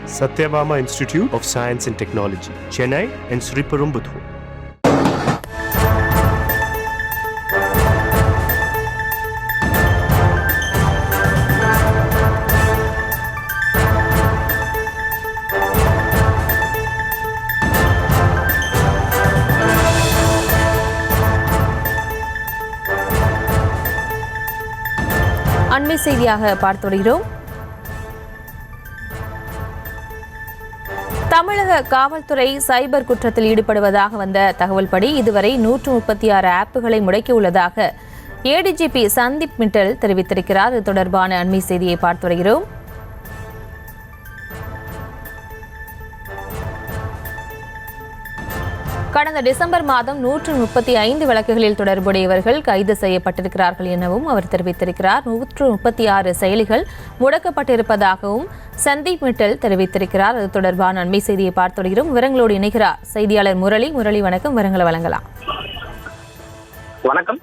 Satyabama Institute of Science and Technology, Chennai and Sriperumbudur. அண்மை செய்தியாக பார்த்து வருகிறோம். தமிழக காவல்துறை சைபர் குற்றத்தில் ஈடுபடுவதாக வந்த தகவல்படி இதுவரை 136 ஆப்புகளை முடக்கியுள்ளதாக ஏடிஜிபி சந்தீப் மிட்டல் தெரிவித்திருக்கிறார். இது தொடர்பான அண்மை செய்தியை பார்த்து வருகிறோம். கடந்த டிசம்பர் மாதம் 135 வழக்குகளில் தொடர்புடையவர்கள் கைது செய்யப்பட்டிருக்கிறார்கள் எனவும் அவர் தெரிவித்திருக்கிறார். 136 செயலிகள் முடக்கப்பட்டிருப்பதாகவும் சந்தீப் மிட்டல் தெரிவித்திருக்கிறார். அது தொடர்பான அண்மை செய்தியை பார்த்து வருகிறோம். விவரங்களோடு இணைகிறார் செய்தியாளர் முரளி. முரளி, வணக்கம். விவரங்களை வழங்கலாம். வணக்கம்.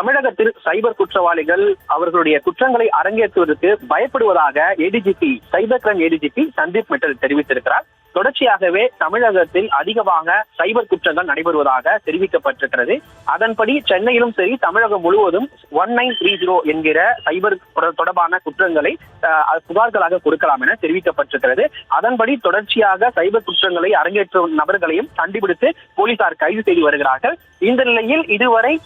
தமிழகத்தில் சைபர் குற்றவாளிகள் அவர்களுடைய குற்றங்களை அரங்கேற்றுவதற்கு பயப்படுவதாக ADGP cyber crime ADGP Sandeep Mittal தெரிவித்திருக்கிறார். தொடர்ச்சியாகவே தமிழகத்தில் அதிகமாக சைபர் குற்றங்கள் நடைபெறுவதாக தெரிவிக்கப்பட்டிருக்கிறது. அதன்படி சென்னையிலும் சரி தமிழகம் முழுவதும் 1930 என்கிற சைபர் தொடர்பான குற்றங்களை புகார்களாக கொடுக்கலாம் என தெரிவிக்கப்பட்டிருக்கிறது. அதன்படி தொடர்ச்சியாக சைபர் குற்றங்களை அரங்கேற்றும் நபர்களையும் கண்டுபிடித்து போலீசார் கைது செய்து வருகிறார்கள். இந்த நிலையில் இதுவரை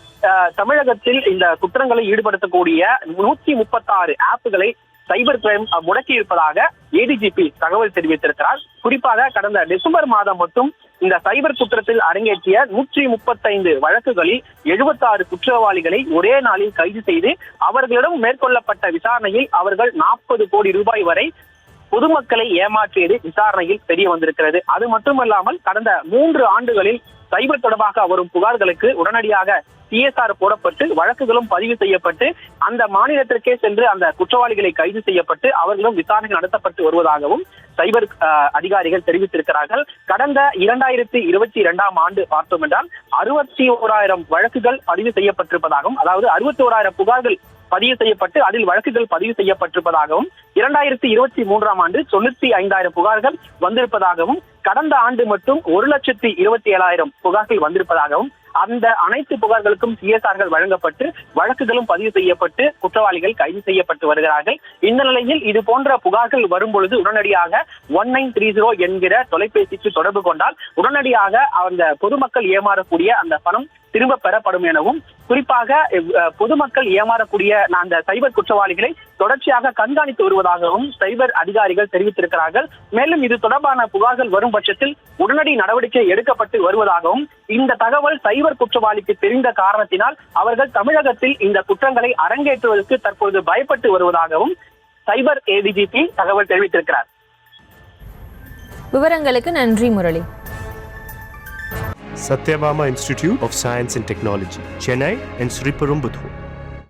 தமிழகத்தில் இந்த குற்றங்களை ஈடுபடுத்தக்கூடிய 136 ஆப்புகளை சைபர் கிரைம் முடக்கி இருப்பதாக ஏடிஜிபி தகவல் தெரிவித்திருக்கிறார். குறிப்பாக கடந்த டிசம்பர் மாதம் மட்டும் இந்த சைபர் குற்றத்தில் அரங்கேற்றிய 135 வழக்குகளில் 76 குற்றவாளிகளை ஒரே நாளில் கைது செய்து அவர்களிடம் மேற்கொள்ளப்பட்ட விசாரணையில் அவர்கள் 40 கோடி ரூபாய் வரை பொதுமக்களை ஏமாற்றியது விசாரணையில் தெரிய வந்திருக்கிறது. அது மட்டுமல்லாமல் கடந்த 3 ஆண்டுகளில் சைபர் தொடர்பாக வரும் புகார்களுக்கு உடனடியாக CSR போடப்பட்டு வழக்குகளும் பதிவு செய்யப்பட்டு அந்த மாநிலத்திற்கே சென்று அந்த குற்றவாளிகளை கைது செய்யப்பட்டு அவர்களும் விசாரணை நடத்தப்பட்டு வருவதாகவும் சைபர் அதிகாரிகள் தெரிவித்திருக்கிறார்கள். கடந்த 2022ஆம் ஆண்டு பார்த்தோம் என்றால் 61,000 வழக்குகள் பதிவு செய்யப்பட்டிருப்பதாகவும், அதாவது 61,000 புகார்கள் பதிவு செய்யப்பட்டு அதில் வழக்குகள் பதிவு செய்யப்பட்டிருப்பதாகவும், 2023ஆம் ஆண்டு 95,000 புகார்கள் வந்திருப்பதாகவும், கடந்த ஆண்டு மட்டும் 1,27,000 புகார்கள் வந்திருப்பதாகவும், அந்த அனைத்து புகார்களுக்கும் CSRகள் வழங்கப்பட்டு வழக்குகளும் பதிவு செய்யப்பட்டு குற்றவாளிகள் கைது செய்யப்பட்டு வருகிறார்கள். இந்த நிலையில் இது போன்ற புகார்கள் வரும் பொழுது உடனடியாக 1930 என்கிற தொலைபேசிக்கு தொடர்பு கொண்டால் உடனடியாக அந்த பொதுமக்கள் ஏமாறக்கூடிய அந்த பணம் திரும்ப பெறப்படும் எனவும், குறிப்பாக பொதுமக்கள் ஏமாறக்கூடிய அந்த சைபர் குற்றவாளிகளை தொடர்ச்சியாக கண்காணித்து வருவதாகவும் சைபர் அதிகாரிகள் தெரிவித்திருக்கிறார்கள். மேலும் இது தொடர்பான புகார்கள் வரும் பட்சத்தில் உடனடி நடவடிக்கை எடுக்கப்பட்டு வருவதாகவும், இந்த தகவல் சைபர் குற்றவாளிக்கு தெரிந்த காரணத்தினால் அவர்கள் தமிழகத்தில் இந்த குற்றங்களை அரங்கேற்றுவதற்கு தற்போது பயப்பட்டு வருவதாகவும் சைபர் ஏடிஜிபி தகவல் தெரிவித்திருக்கிறார். விவரங்களுக்கு நன்றி Murali. Satyabama Institute of Science and Technology, Chennai and Sriperumbudur.